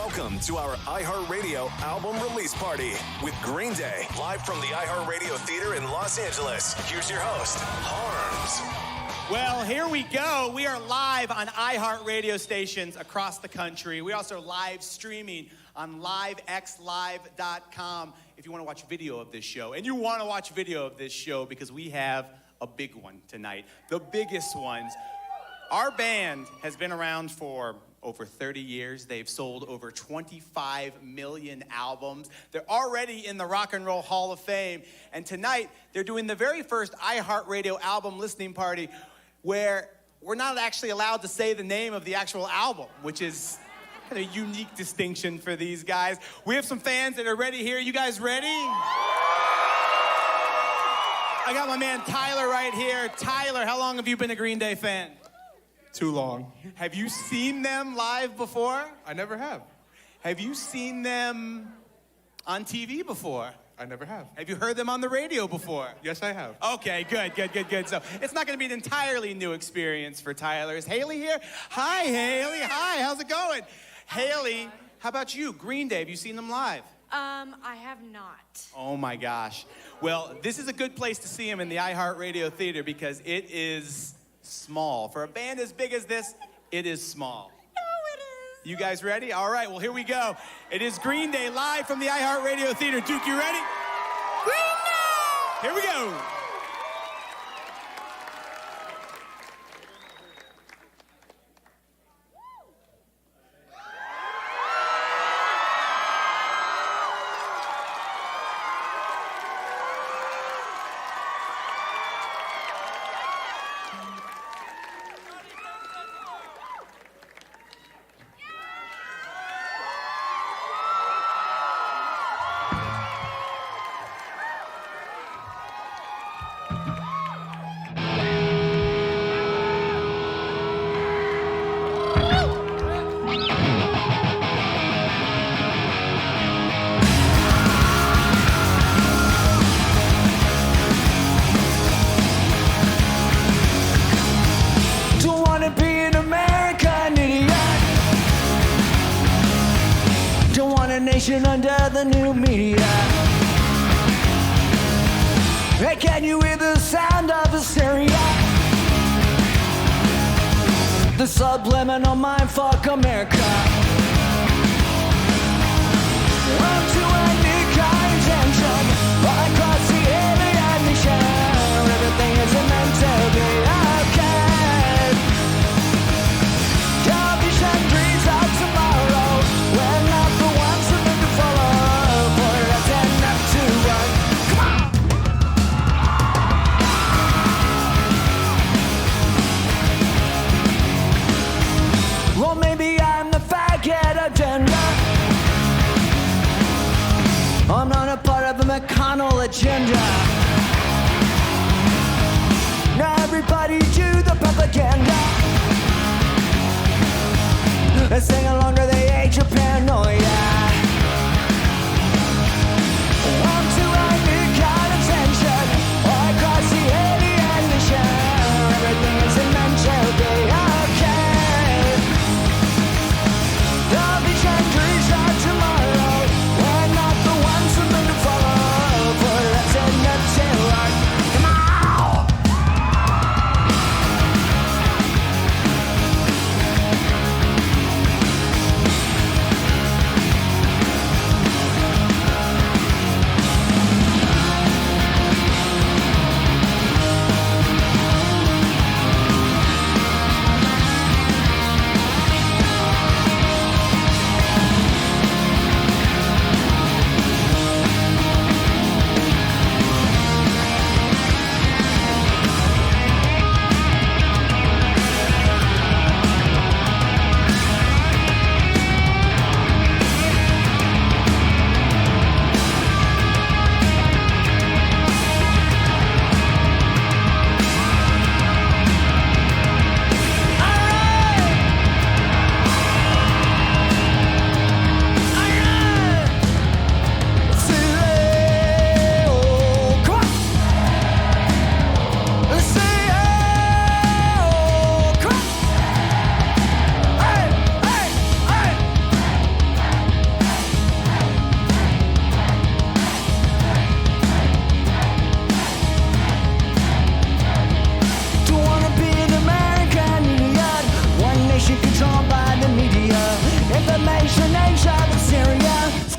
Welcome to our iHeartRadio album release party with Green Day, live from the iHeartRadio Theater in Los Angeles. Here's your host, Harms. Well, here we go. We are live on iHeartRadio stations across the country. We also live streaming on livexlive.com if you want to watch video of this show. And you want to watch video of this show because we have a big one tonight, the biggest ones. Our band has been around for over 30 years. They've sold over 25 million albums. They're already in the Rock and Roll Hall of Fame. And tonight, they're doing the very first iHeartRadio album listening party where we're not actually allowed to say the name of the actual album, which is kind of a unique distinction for these guys. We have some fans that are ready here. You guys ready? I got my man Tyler right here. Tyler, how long have you been a Green Day fan? Too long. Have you seen them live before? I never have. Have you seen them on TV before? I never have. Have you heard them on the radio before? Yes, I have. Okay, good. So it's not going to be an entirely new experience for Tyler. Is Haley here? Hi, Haley. Hi, how's it going? Haley, how about you? Green Day, have you seen them live? I have not. Oh my gosh. Well, this is a good place to see them in the iHeartRadio Theater because it is small. For a band as big as this, it is small. No, it is. You guys ready? All right, well, here we go. It is Green Day live from the iHeartRadio Theater. Duke, you ready? Green Day! Here we go. Under the new media. Hey, can you hear the sound of hysteria? The subliminal mindfuck America. One to any attention all across the alien nation. Everything is meant to be okay. Your vision dreams of tomorrow. We're not the ones who need to follow. For us enough to run. Come on! Well, maybe I'm the faggot agenda. I'm not a part of the McConnell agenda. Now everybody do the propaganda. Let's sing along to the age of paranoia. One to any kind of tension all across the alien nation. Everything is meant to be okay. The vision dreams of tomorrow. We're not the ones who need to follow. For us in the terror. Come on!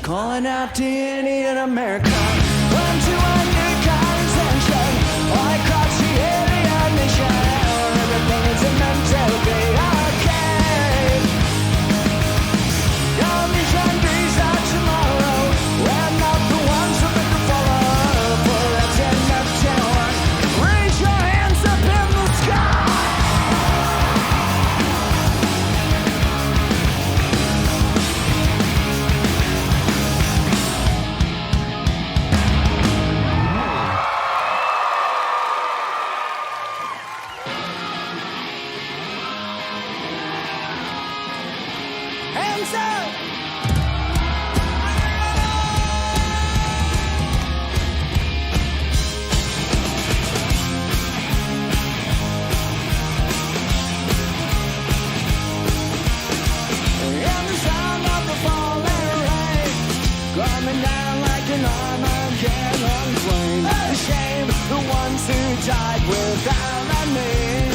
calling out to Indian America. Run to a new condescension, all across the alien nation. Everything is meant to be okay. Your mission dreams of tomorrow. We're not the ones who make the follow. But that's enough to work. Raise your hands up in the sky. Hands up! And the sound of the falling rain coming down like an Armageddon flame. The shame, the ones who died without a name.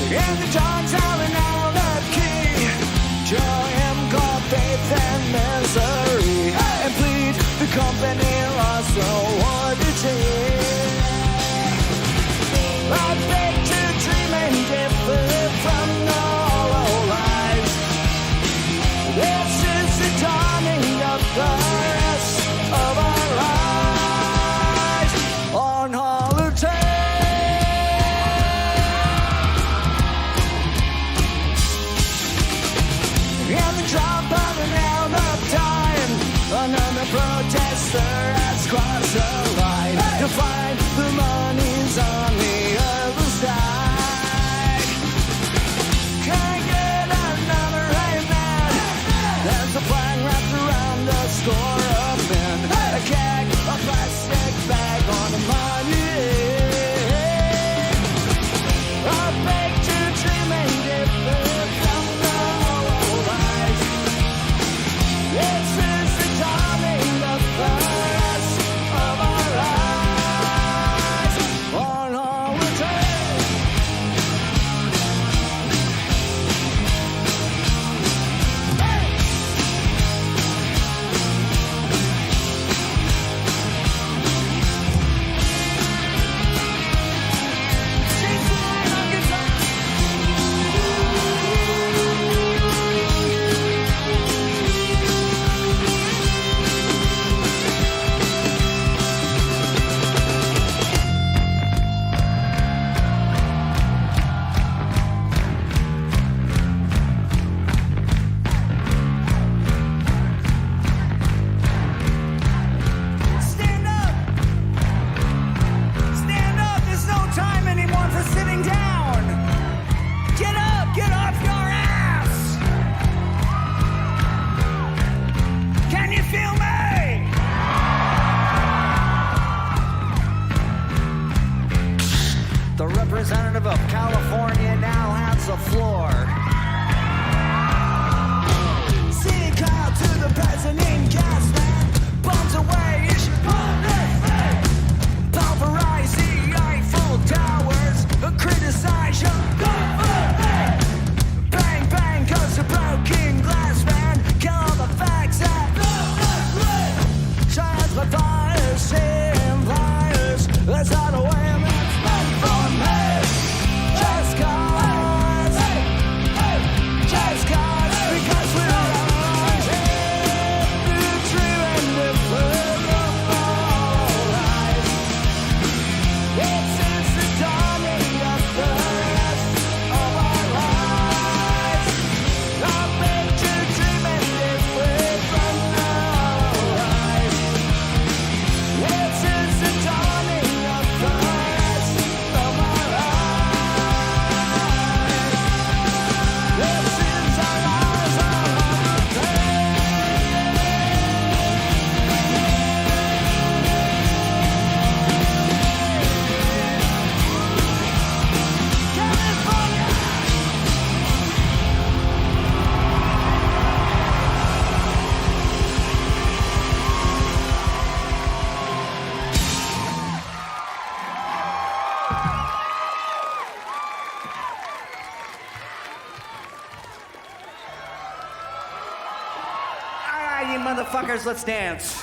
And the dogs howling out the key. Show him called faith and misery. And plead the company lost the war to take. I beg to dream and differ from the hollow lies. This is the dawning of the rest of our lives on holiday. And the drop of an hour of time, another protester has crossed the line to find the money's on the other side. Can't get another amen. There's a flag wrapped around a score of men. A keg, a plastic bag on the money. I beg to dream and differ from the hollow lies. This is the dawning of the rest of our lives on holiday. motherfuckers, let's dance.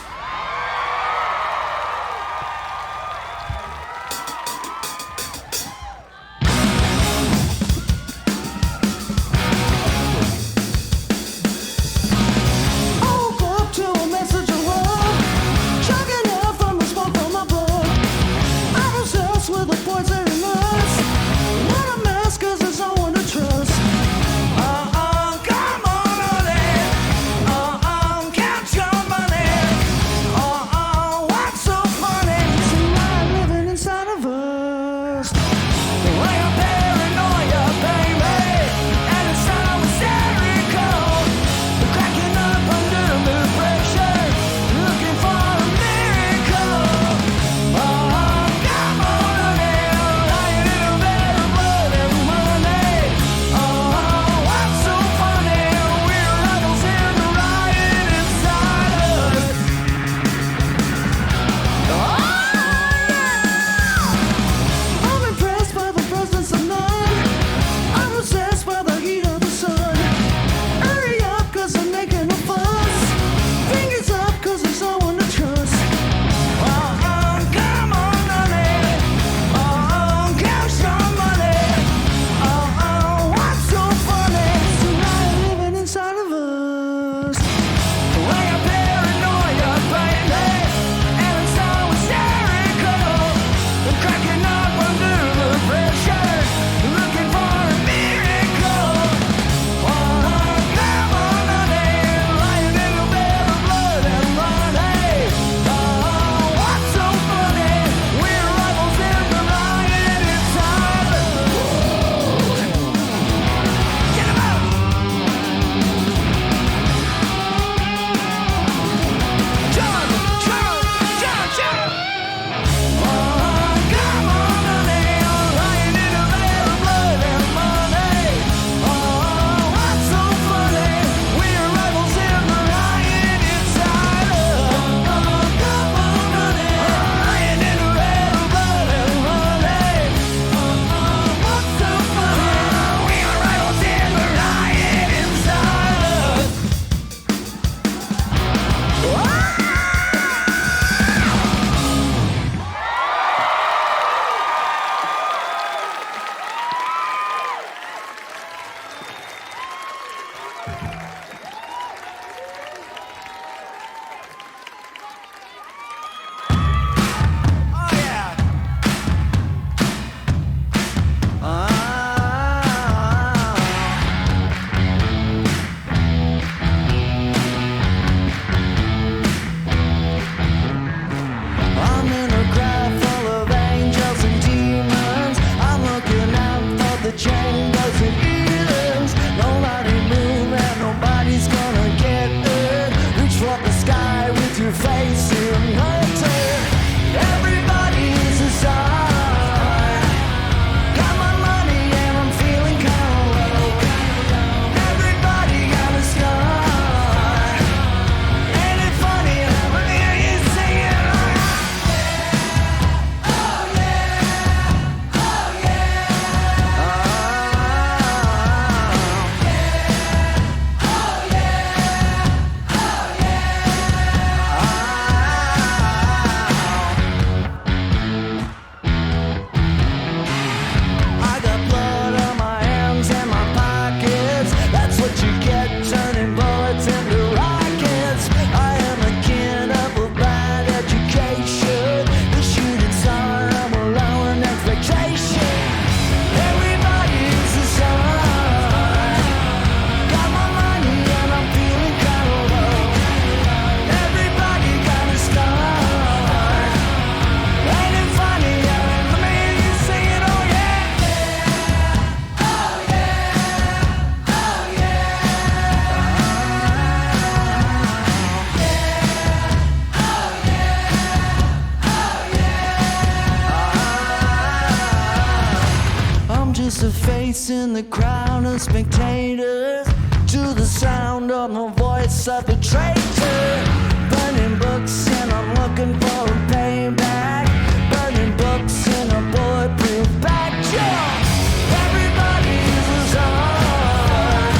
just a face in the crowd of spectators, to the sound of the voice of a traitor. Burning books and I'm looking for a payback. Burning books in a bulletproof bag. Everybody's a czar.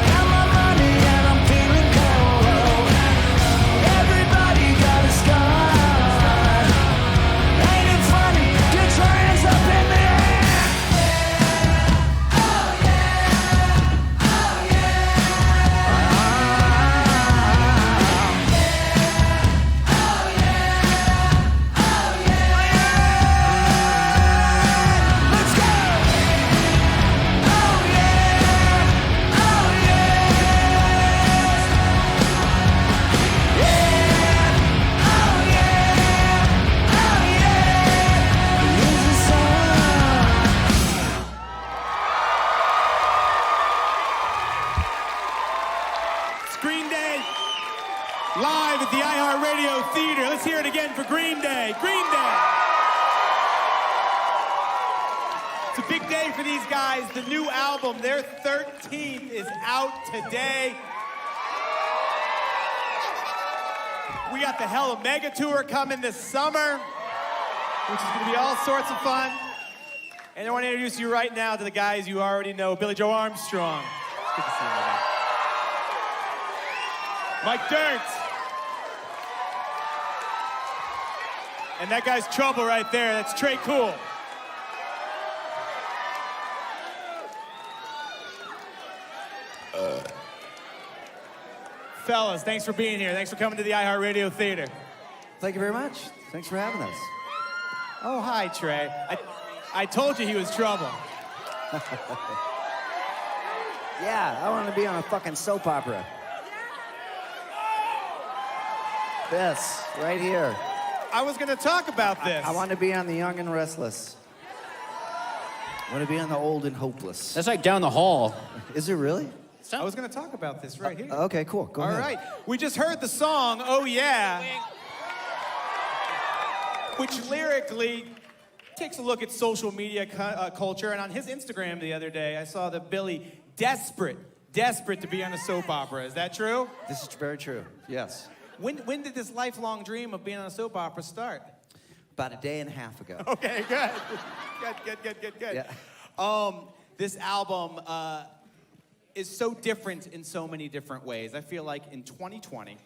Got my money and I'm feeling cold. Live at the iHeartRadio Theater. Let's hear it again for Green Day. Green Day. It's a big day for these guys. The new album, their 13th, is out today. We got the Hella Mega Tour coming this summer, which is going to be all sorts of fun. And I want to introduce you right now to the guys you already know. Billy Joe Armstrong. It's good to see you, man. Mike Dirt. And that guy's Trouble right there. That's Trey Cool. Fellas, thanks for being here. Thanks for coming to the iHeartRadio Theater. Thank you very much. Thanks for having us. Oh, hi, Trey. I told you he was Trouble. Yeah, I want to be on a fucking soap opera. This, right here. I was going to talk about this. I want to be on The Young and Restless. I want to be on The Old and Hopeless. That's like down the hall. Is it really? I was going to talk about this right here. Okay, cool. Go ahead. All right. We just heard the song, Oh Yeah, which lyrically takes a look at social media culture. And on his Instagram the other day, I saw that Billy, desperate to be on a soap opera. Is that true? This is very true. Yes. When did this lifelong dream of being on a soap opera start? About a day and a half ago. Okay, good. Good. Yeah. This album is so different in so many different ways. I feel like in 2020,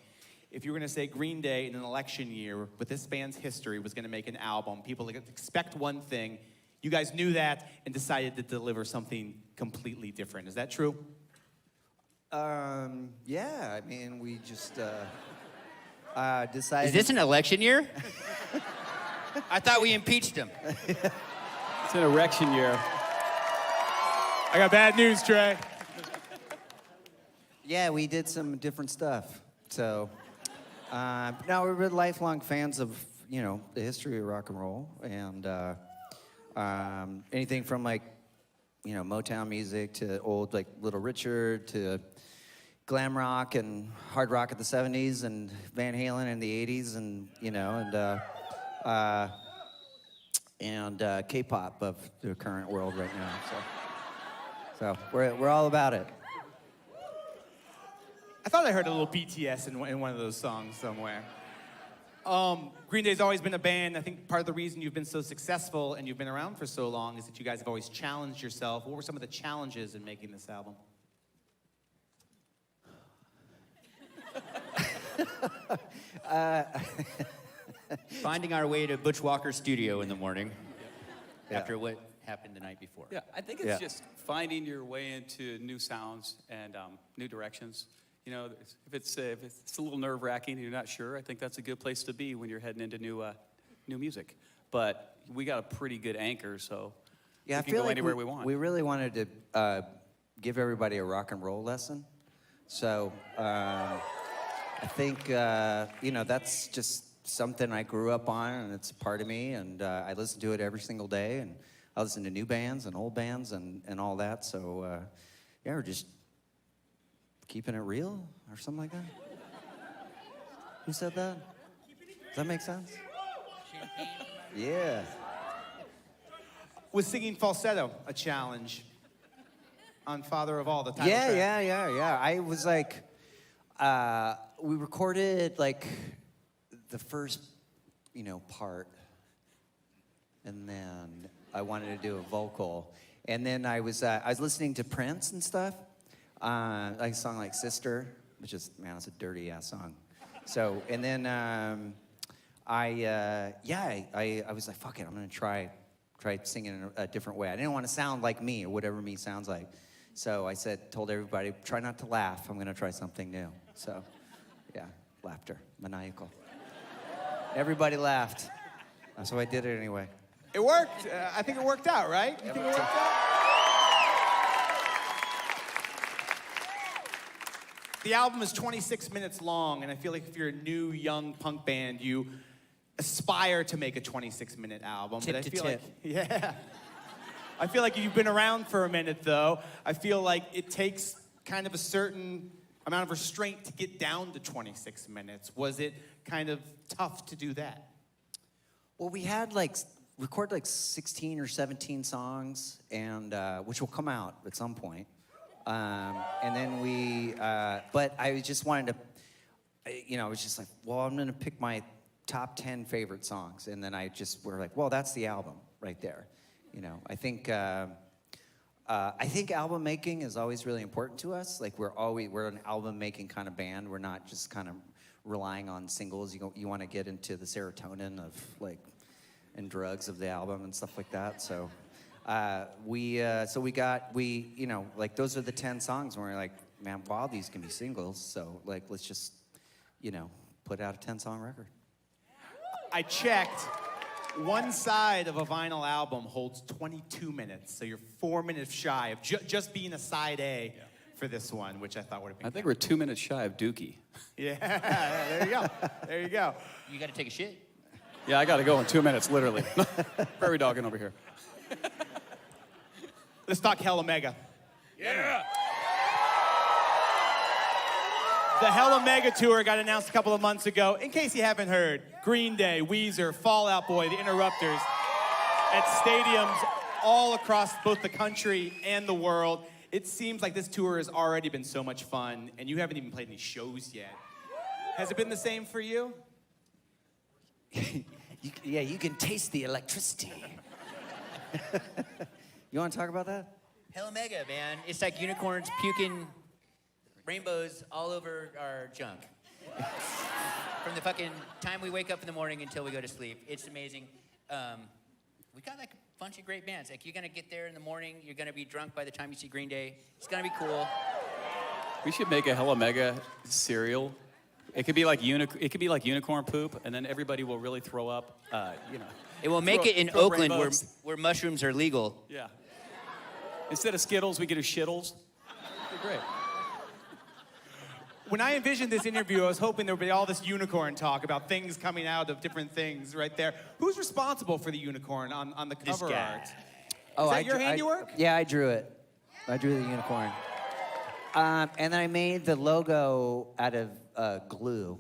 if you were going to say Green Day in an election year with this band's history was going to make an album, people expect one thing. You guys knew that and decided to deliver something completely different. Is that true? Yeah, I mean, we just decided... Is this an election year? I thought we impeached him. It's an erection year. I got bad news, Trey. Yeah, we did some different stuff. So, now we're really lifelong fans of, you know, the history of rock and roll. And anything from, like, you know, Motown music to old, like, Little Richard to glam rock and hard rock at the 70s and Van Halen in the 80s and, you know, and K-pop of the current world right now. So we're all about it. I thought I heard a little BTS in one of those songs somewhere. Green Day's always been a band. I think part of the reason you've been so successful and you've been around for so long is that you guys have always challenged yourself. What were some of the challenges in making this album? Finding our way to Butch Walker's studio in the morning after what happened the night before. Yeah, I think it's just finding your way into new sounds and new directions. You know, if it's a little nerve-wracking and you're not sure, I think that's a good place to be when you're heading into new music. But we got a pretty good anchor, so we can go anywhere we want. We really wanted to give everybody a rock and roll lesson. So I think, you know, that's just something I grew up on, and it's a part of me, and I listen to it every single day, and I listen to new bands and old bands and all that. So, yeah, we're just keeping it real or something like that. Who said that? Does that make sense? Yeah. Was singing falsetto a challenge on Father of All, the title track? Yeah. I was like, we recorded like the first, you know, part, and then I wanted to do a vocal, and then I was listening to Prince and stuff, like a song like Sister, which is, man, it's a dirty ass song. So, and then I was like, fuck it, I'm gonna try singing in a different way. I didn't want to sound like me or whatever me sounds like. So I told everybody, try not to laugh. I'm gonna try something new. So, yeah, laughter, maniacal. Everybody laughed. So I did it anyway. It worked. I think it worked out, right? You think it worked out? The album is 26 minutes long, and I feel like if you're a new, young punk band, you aspire to make a 26-minute album. Tip but I to feel tip. yeah. I feel like if you've been around for a minute, though, I feel like it takes kind of a certain amount of restraint to get down to 26 minutes? Was it kind of tough to do that? Well, we had recorded like 16 or 17 songs, and which will come out at some point. And then but I just wanted to, I was just like, well, I'm gonna pick my top 10 favorite songs, and then we're like, well, that's the album right there. I think album making is always really important to us. Like we're an album making kind of band. We're not just kind of relying on singles. You want to get into the serotonin of and drugs of the album and stuff like that. So those are the 10 songs where we're like, man, wow, these can be singles. So let's just put out a 10-song record. I checked. One side of a vinyl album holds 22 minutes, so you're 4 minutes shy of just being a side A for this one, which I thought would have been. I think we're 2 minutes shy of Dookie. Yeah, there you go. There you go. You got to take a shit? Yeah, I got to go in 2 minutes, literally. Prairie dogging over here. Let's talk Hell Omega. Yeah. The Hell Omega tour got announced a couple of months ago. In case you haven't heard, Green Day, Weezer, Fall Out Boy, The Interrupters at stadiums all across both the country and the world. It seems like this tour has already been so much fun, and you haven't even played any shows yet. Has it been the same for you? You can taste the electricity. You want to talk about that? Hell Omega, man. It's like unicorns puking rainbows all over our junk. From the fucking time we wake up in the morning until we go to sleep. It's amazing. We got like a bunch of great bands. Like you're gonna get there in the morning, you're gonna be drunk by the time you see Green Day. It's gonna be cool. We should make a Hell Omega cereal. It could be like unicorn poop, and then everybody will really throw up. It will make it in Oakland where mushrooms are legal. Yeah. Instead of Skittles, we get a Shittles. It'd be great. When I envisioned this interview, I was hoping there would be all this unicorn talk about things coming out of different things right there. Who's responsible for the unicorn on the cover art? Is that your handiwork? Yeah, I drew it. I drew the unicorn. And then I made the logo out of glue.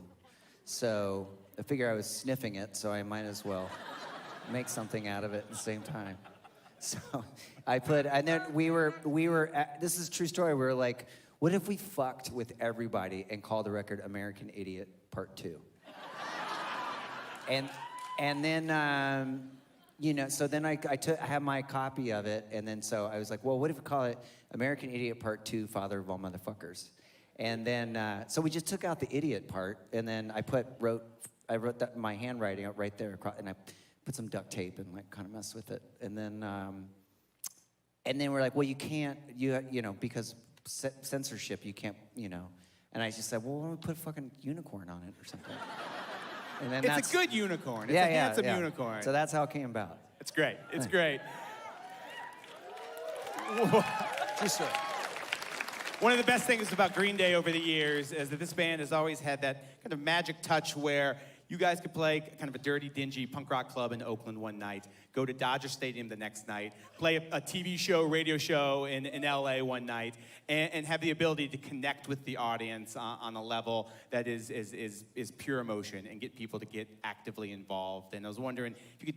So I figure I was sniffing it, so I might as well make something out of it at the same time. So and then we were, this is a true story, we were like, what if we fucked with everybody and called the record American Idiot Part 2? And then, so then I have my copy of it, and then so I was like, well, what if we call it American Idiot Part 2, Father of All Motherfuckers? And then, so we just took out the idiot part, and then I wrote that my handwriting out right there, and I put some duct tape and kind of messed with it. And then we're like, well, you can't, because censorship, you can't, And I just said, well, why don't we put a fucking unicorn on it or something? And then It's a good unicorn. It's a handsome unicorn. So that's how it came about. It's great. It's great. Just so. One of the best things about Green Day over the years is that this band has always had that kind of magic touch where you guys could play kind of a dirty, dingy punk rock club in Oakland one night, go to Dodger Stadium the next night, play a TV show, radio show in LA one night, and have the ability to connect with the audience on a level that is pure emotion and get people to get actively involved. And I was wondering if you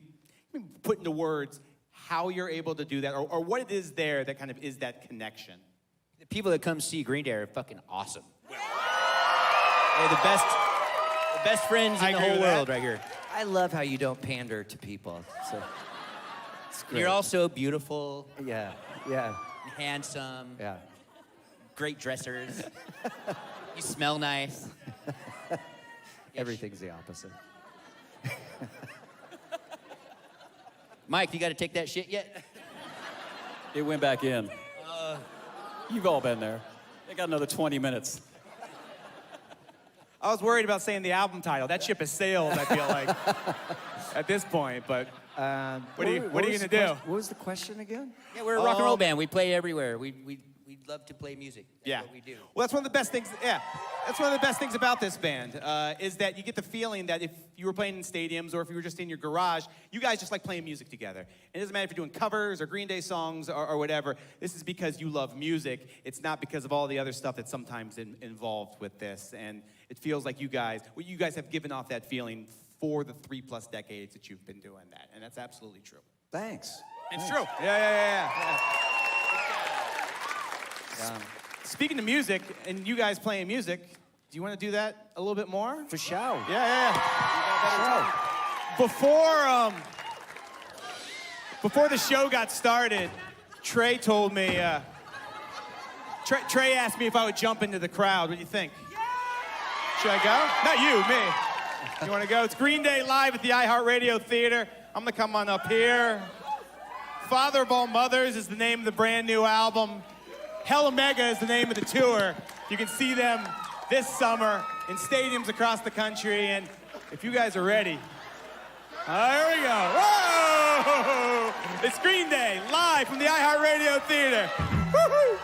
could put into words how you're able to do that, or what it is there that kind of is that connection. The people that come see Green Day are fucking awesome. They're the best friends in the whole world right here. I love how you don't pander to people. So it's great. You're also beautiful. Yeah. Handsome. Yeah. Great dressers. You smell nice. Everything's the opposite. Mike, you got to take that shit yet? It went back in. You've all been there. They got another 20 minutes. I was worried about saying the album title. That ship has sailed, I feel like, at this point. But what are you going to do? What was the question again? Yeah, we're a rock and roll band. We play everywhere. We love to play music. That's Yeah. what we do. Well, that's one of the best things. Yeah, that's one of the best things about this band is that you get the feeling that if you were playing in stadiums or if you were just in your garage, you guys just like playing music together. It doesn't matter if you're doing covers or Green Day songs or whatever. This is because you love music. It's not because of all the other stuff that's sometimes involved with this. And it feels like you guys have given off that feeling for the 3+ decades that you've been doing that, and that's absolutely true. Thanks. It's Thanks. true. Yeah. Speaking of music, and you guys playing music, do you want to do that a little bit more? For show. Yeah. Before the show got started, Trey told me, Trey asked me if I would jump into the crowd. What do you think? Should I go? Not you, me. You want to go? It's Green Day live at the iHeartRadio Theater. I'm going to come on up here. Father of All Mothers is the name of the brand new album. Hell Omega is the name of the tour. You can see them this summer in stadiums across the country. And if you guys are ready, here we go. Whoa! It's Green Day live from the iHeartRadio Theater. Woo-hoo!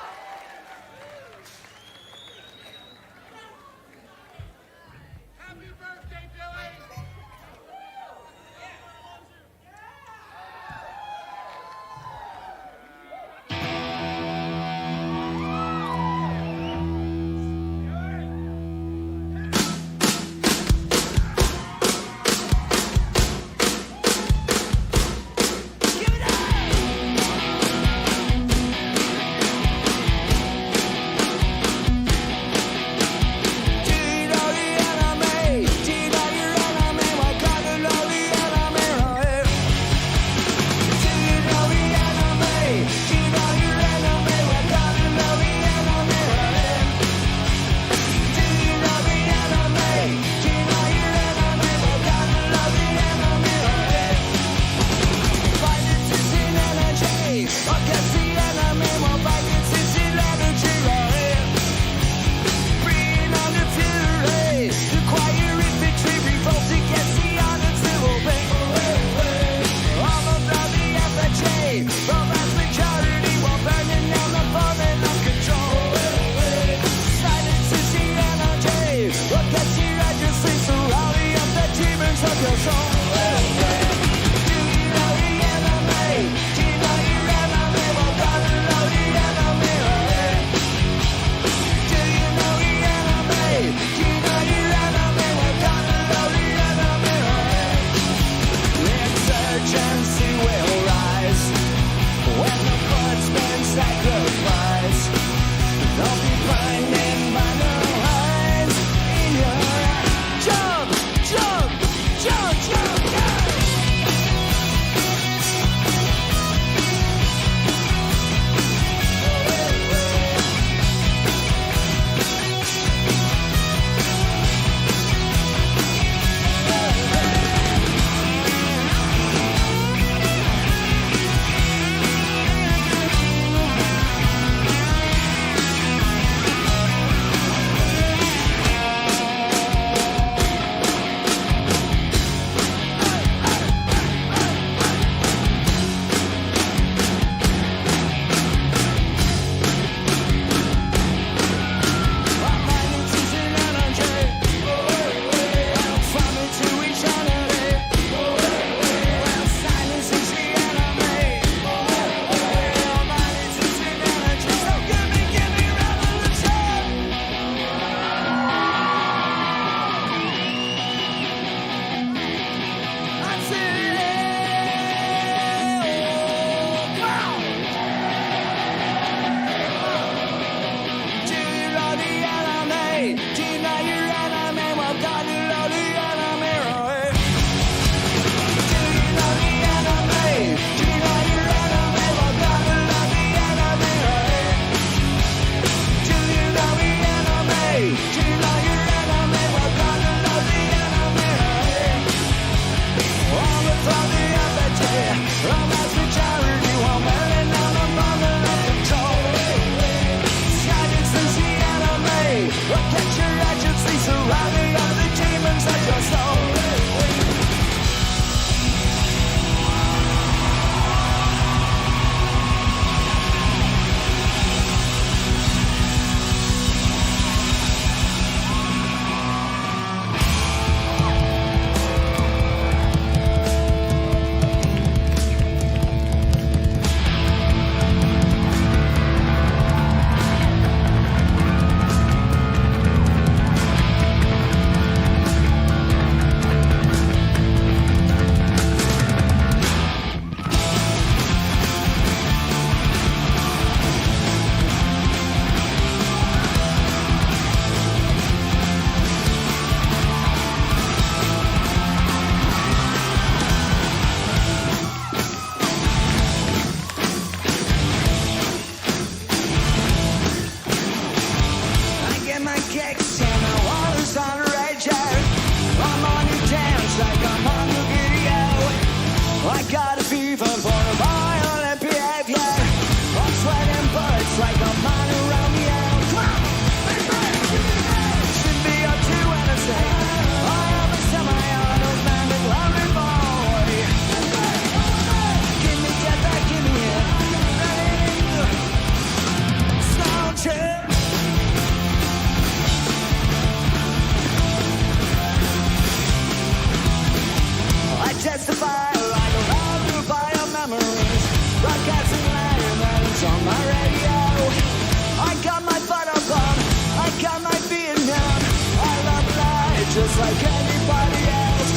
just like anybody else.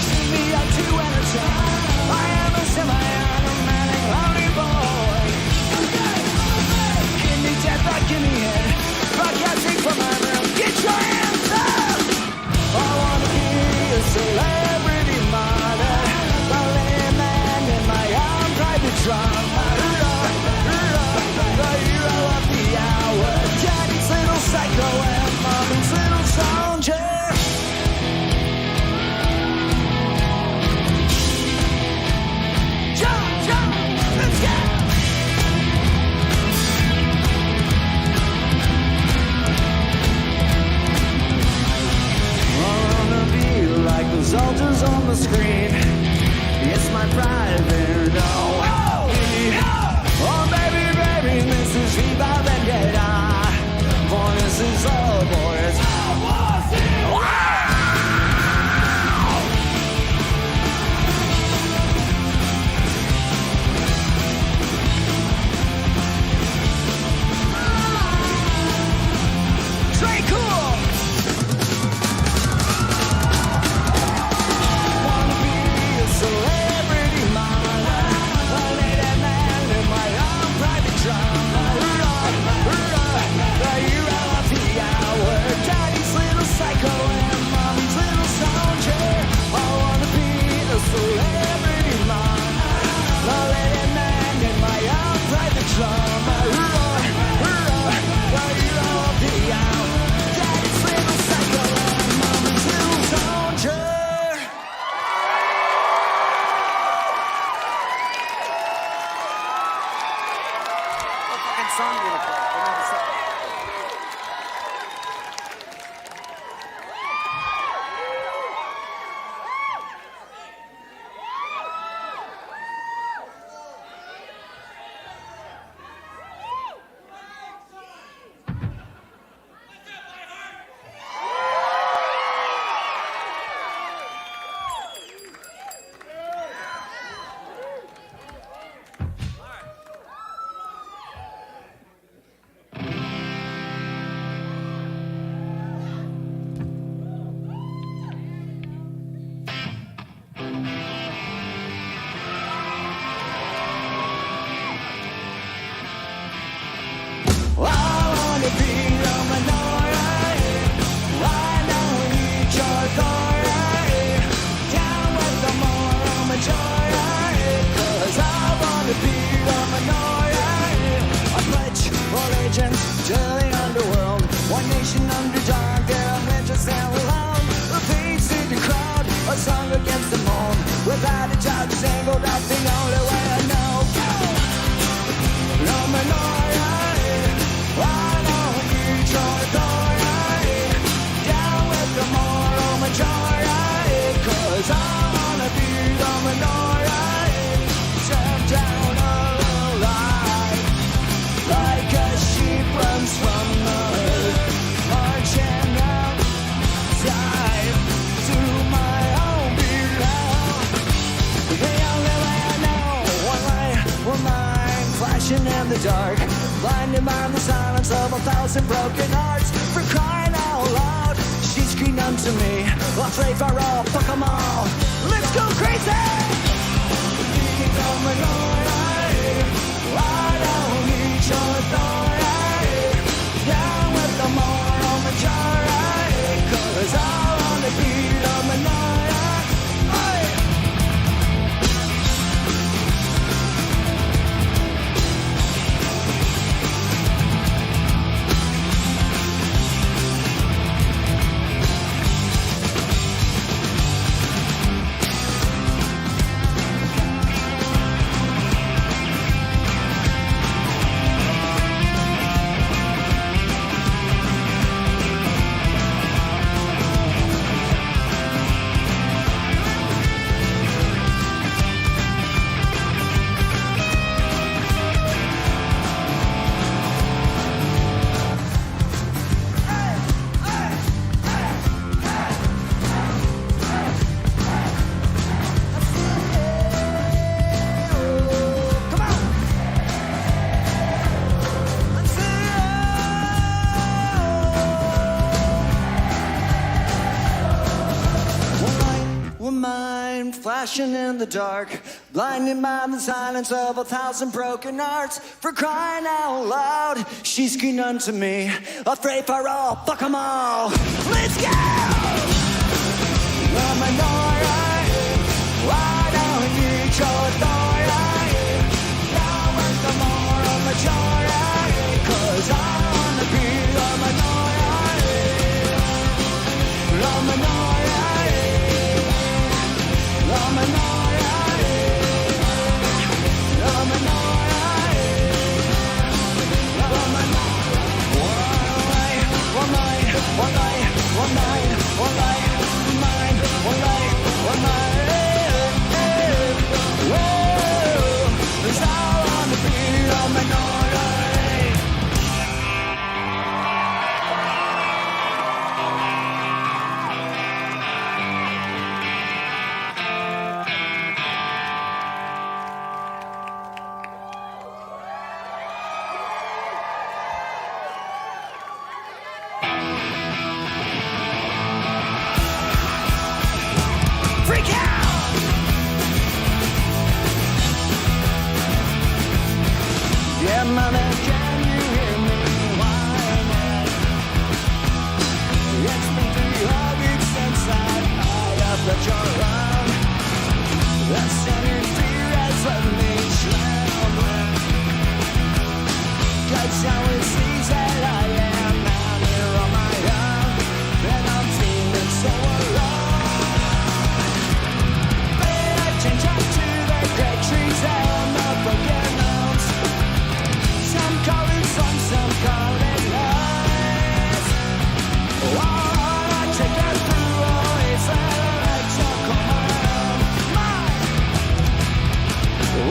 See me up to entertain. I am a semi-automatic lonely boy. Give me death, or give me head. Broadcasting from my room, get your hands up. I wanna be a celebrity model, a layman in my own private drama. The hero of the hour, Daddy's little psycho and Mommy's little soldier. Jump, jump, let's go. I wanna be like the soldiers on the screen. It's my private oh, baby, baby, this is Viva Vendetta. For this is all boys. Stay cool. Wanna be a celebrity model, a lady man in my own private drama. The hero of the hour, Daddy's little psycho and Mommy's little soldier. I wanna be a celebrity model, a lady man in my own private drama. The hero of the hour, Daddy's little psycho and Mommy's little soldier. What fucking song are you gonna play? Without a job, singled out the only way I know. No minority, I don't need your authority. Down with the moral majority, 'cause I wanna be the minority. Served down alive, like a sheep runs from the herd, marching outside to my own beloved. The only way I know, one light, one mind, flashing in the dark, blinded by the silence of 1,000 broken hearts. For crying out loud, she screamed unto me, I'll play for all, fuck 'em all, let's go crazy! The minority, I don't need your authority. Down with the moral majority, 'cause I wanna be the minority. flashing in the dark, blinded by the silence of 1,000 broken hearts. For crying out loud, she screamed unto me, afraid for all, fuck 'em all. Let's go! Why don't you show authority? Now with the moral majority, 'cause I wanna be the minority. The minority. The minority. The minority. The minority. One night, one night, one night, one night, one night, one night, one night. Cause I wanna be a minority. Freak out! Yeah, mother, can you hear me whining? It's been 3 whole weeks since I've let you around. The sudden fear has left me trembling, 'cause now it seems that I am out here on my own, and I'm feeling so alone. Pay attention to the great trees and the broken homes. Some call it sun, some call it lies. Oh, I take it through all its electrical mind.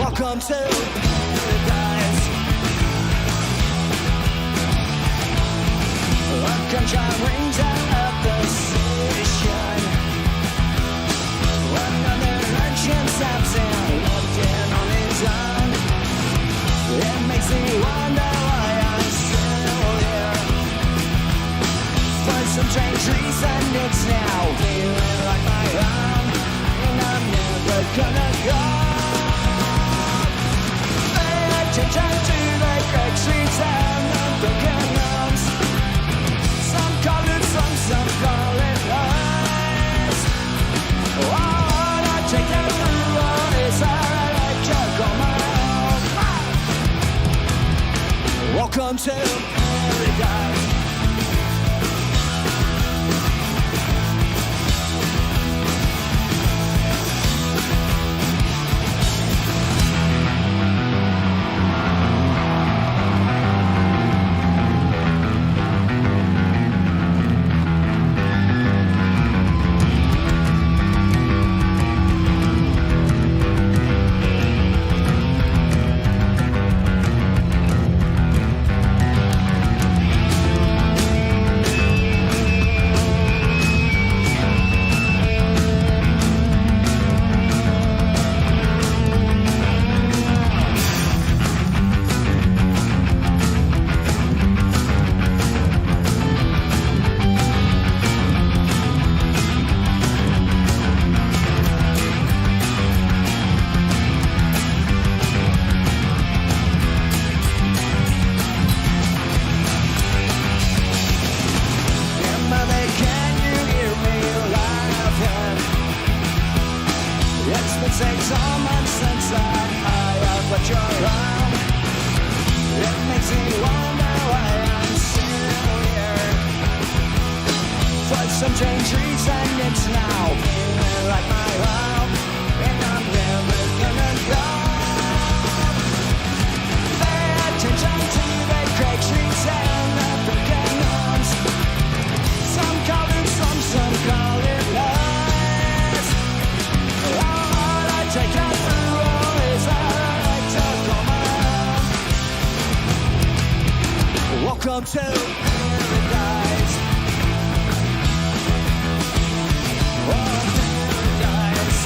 Welcome to paradise. Sunshine rings out of the station. Another ancient steps in, looked in on his own. It makes me wonder why I'm still here. For some strange reason, it's now feeling like my own, and I'm never gonna go. Pay attention to the great streets and the broken homes. Some call it sun, some call it lies. Oh, I take it through all this electrical mind. Welcome to paradise. Some change reason it's now feeling like my home, and I'm never gonna go. Pay attention to the great trees and the broken homes. Some call it sun, some call it lies. All I take it through all is electrical mind. Welcome to paradise. Oh, paradise.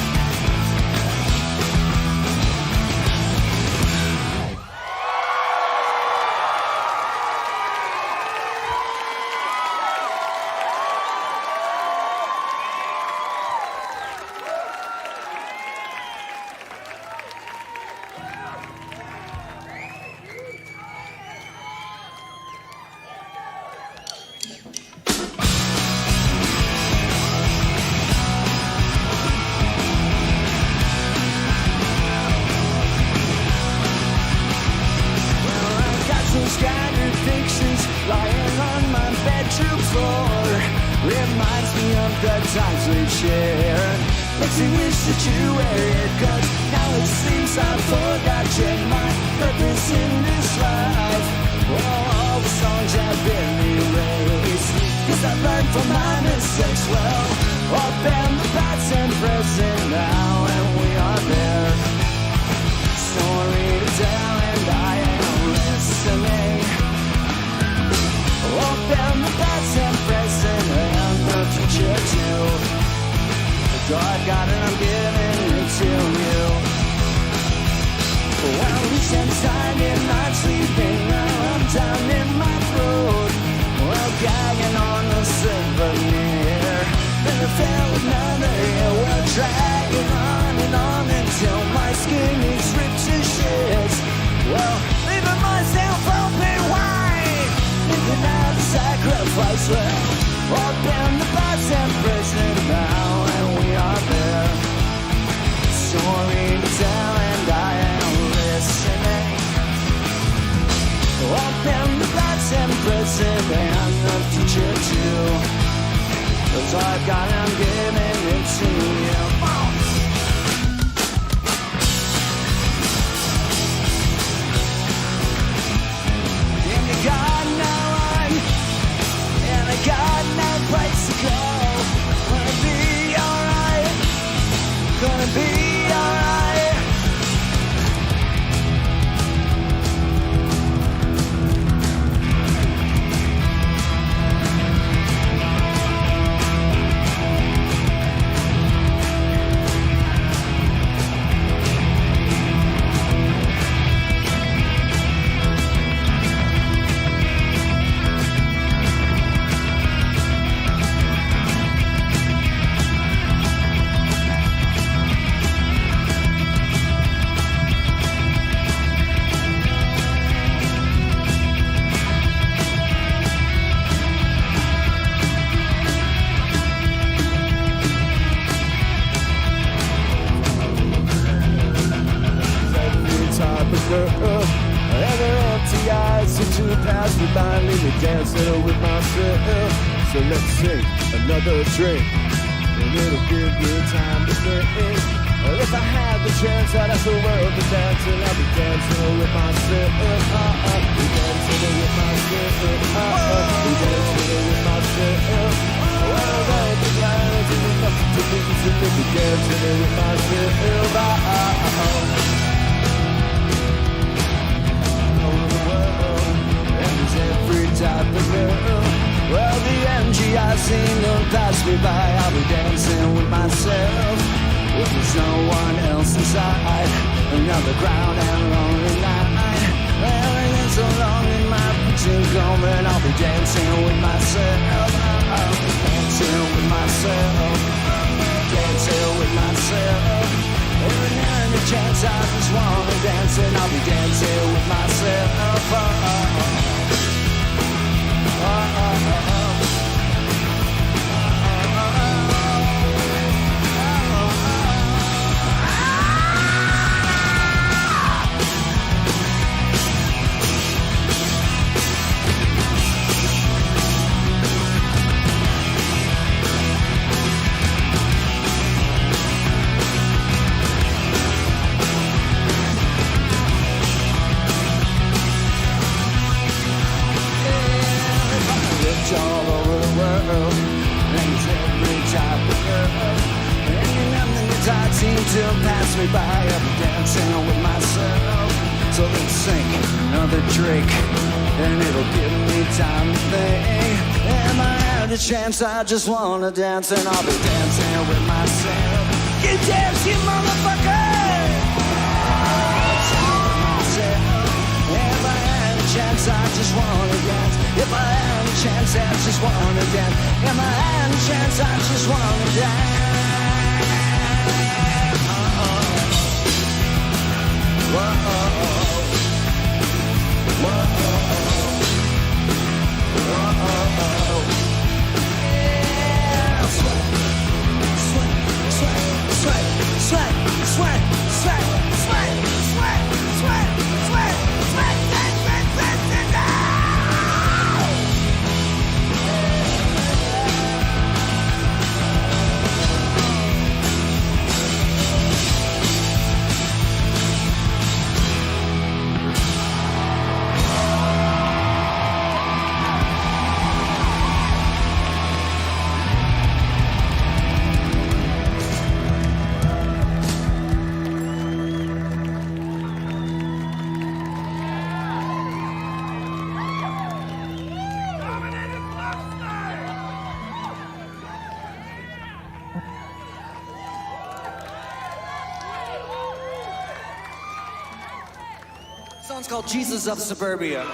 Some scattered pictures lying on my bedroom floor. Reminds me of the times we've shared. Makes me wish that you were it, cause now it seems I forgot you, my purpose in this life. Well, all the songs have been erased, cause I've learned from my mistakes. Well, up and the past and present now, and we are there. Story to tell, and I am listening. Open the past and present and the future too. God got it, I'm giving it to you. Well, weekend time and not sleeping, now I'm down in my throat. Well, gagging on a souvenir. Never fell another year. Well, dragging on and on until my skin is ripped to shreds. Well, leaving myself open wide, thinking out the sacrifice. Well, open the past and present now, and we are there. Story to tell, and I am listening. Open the past and present and the future too. Cause I've got, I'm giving it to you. And I got no one, and I got no place to go. Gonna be alright, gonna be alright. Dancing with myself, so let's take another drink, and it'll give me time to think. If I had the chance, I'd ask the world to dance, and I'll be dancing with myself. Be dancing with myself. Be dancing with myself. Well, there'll be lines and enough to me to make me dancing with myself. Every type of girl. Well, the MGI scene don't pass me by. I'll be dancing with myself. If there's no one else inside, another crowd and lonely night. Well, it ain't so long in my picture coming. I'll be dancing with myself. I'll be dancing with myself. Dancing with myself. Every now and a chance I just wanna dance, and I'll be dancing with myself. All over the world, and it's every type of girl. And nothing that I seem to pass me by. I'll be dancing with myself. So let's sink another drink, and it'll give me time to think. And I had a chance, I just wanna dance, and I'll be dancing with myself. You dance, you motherfucker! If I had a chance, I just wanna dance. If I had a chance, I just wanna dance. If I had a chance, I just wanna dance. Whoa. Whoa. Whoa. The song's called Jesus of Suburbia.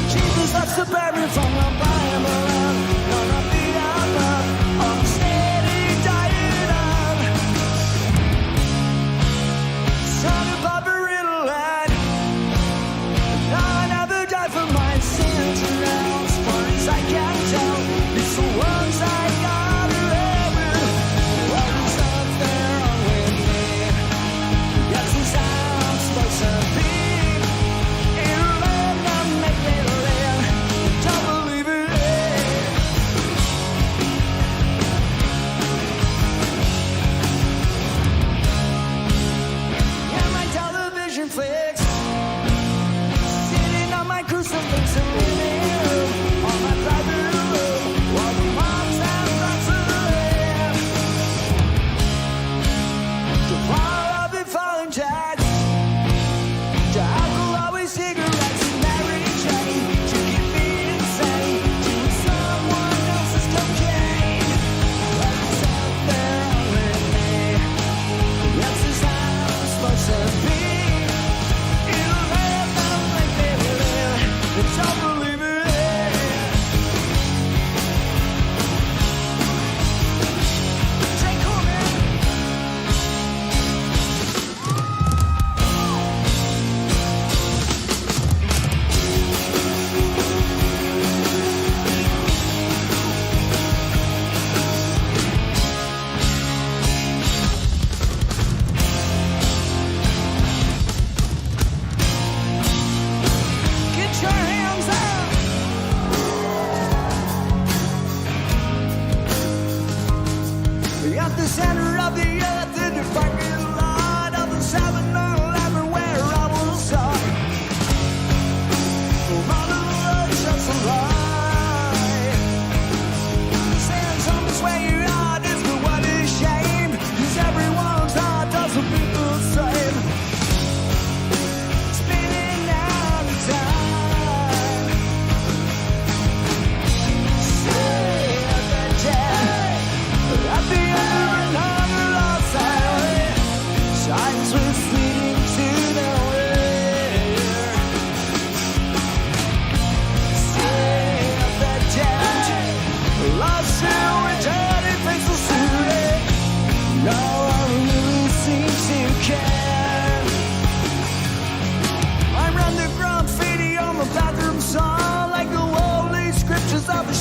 Jesus of Suburbia from the Bible, none of the other, on steady diet of son of Barbara Riddle. I never died for my sins, and now, as far as I can tell, it's the ones I got.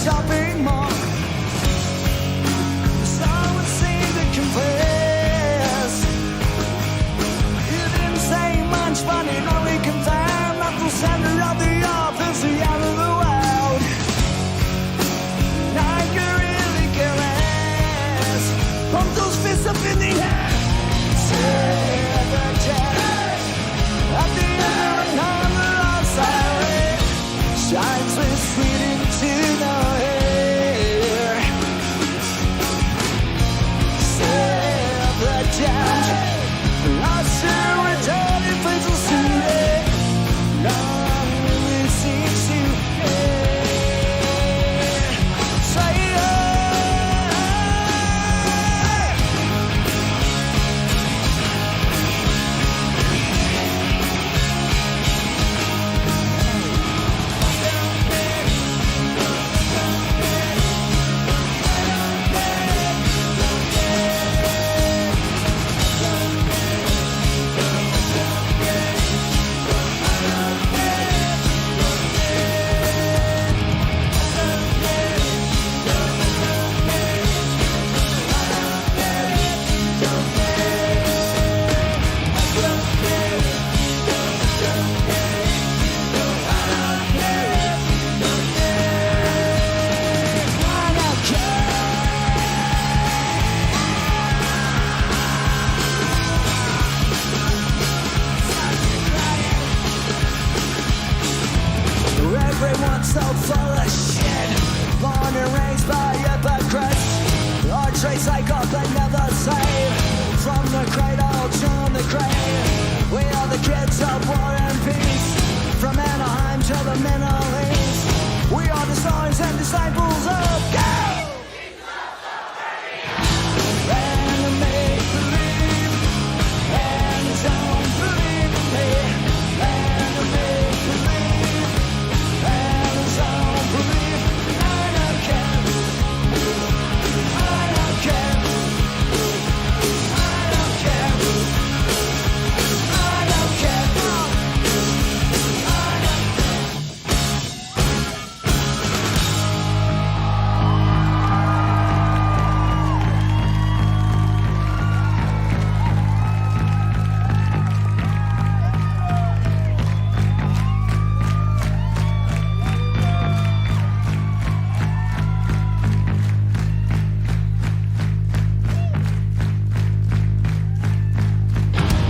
Shopping mall. Someone seemed to confess. You didn't say much, but it only confirmed that the center of the office, the end of the world. Now I can really care less. Pump those fists up in the air. Say the jet at the end of another lost siren shines with sweet into the lost in returning faces to everyone so full of shit. Born and raised by hypocrites. Our traits like off they never save. From the cradle to the grave, we are the kids of war and peace. From Anaheim to the Middle East, we are the stars and disciples of God. And make believe, and don't believe in me. And make believe, and don't believe. I don't care. I don't care. I don't care. I don't care.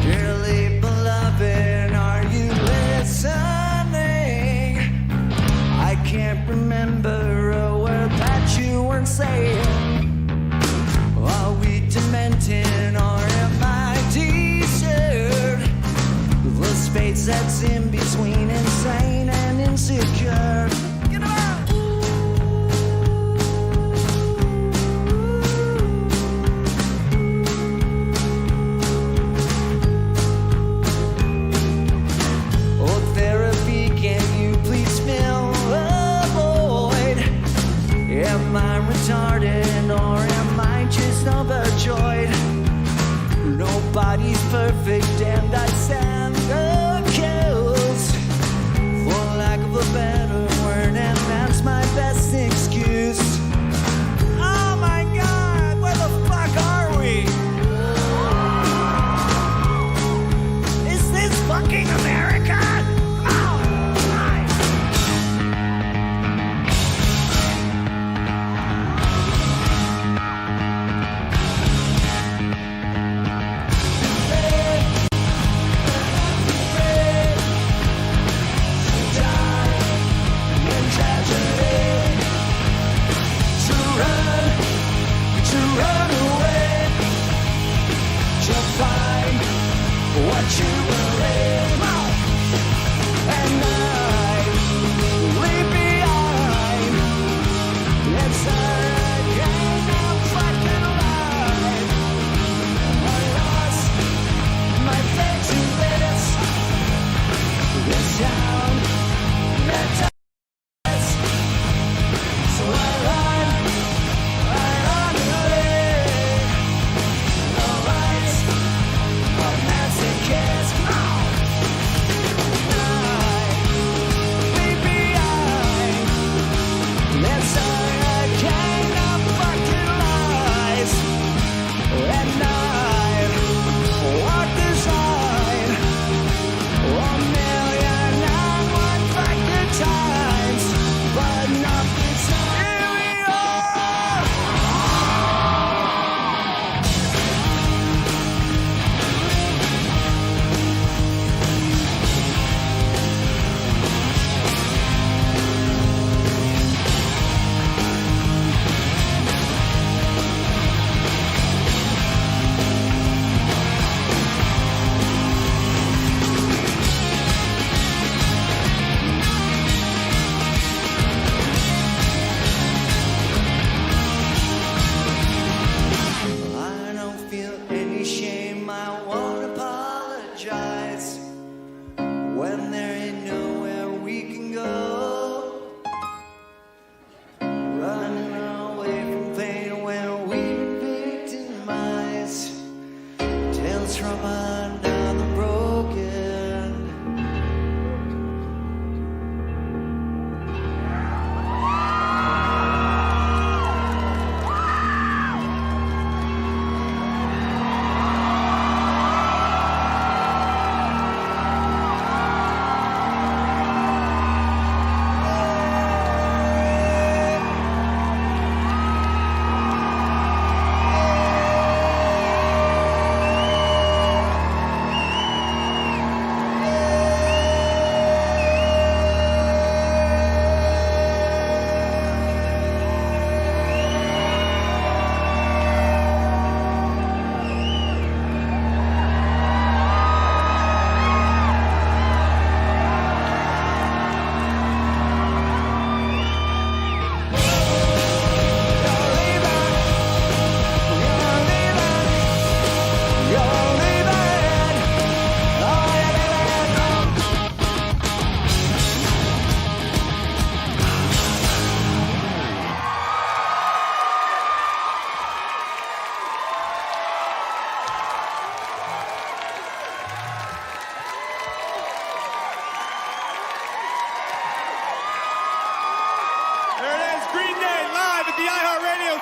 Dearly beloved, are you listening? I can't remember a word that you weren't saying. Are we demented or am I decent? The space that's in between insane and insecure. Get up! Oh, therapy, can you please fill the void? Am I retarded or am I just overjoyed? Nobody's perfect and I stand accused, for lack of a better word, and that's my best excuse. Oh my God, where the fuck are we? Is this fucking America? Oh, my. What you believe, and I leave behind. It's a kind of fucking life. I lost my faith to this town that does. So I run away. The lights of massive kids.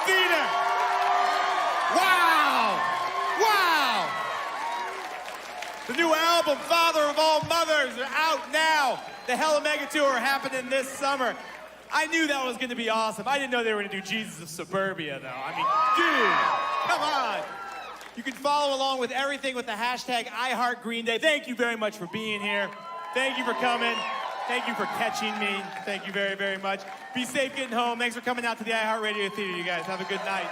Theater. Wow! Wow! The new album, Father of All Mothers, are out now. The Hella Mega Tour happening this summer. I knew that was going to be awesome. I didn't know they were going to do Jesus of Suburbia, though. I mean, dude, come on. You can follow along with everything with the hashtag iHeartGreenDay. Thank you very much for being here. Thank you for coming. Thank you for catching me. Thank you very, very much. Be safe getting home. Thanks for coming out to the iHeartRadio Theater, you guys. Have a good night.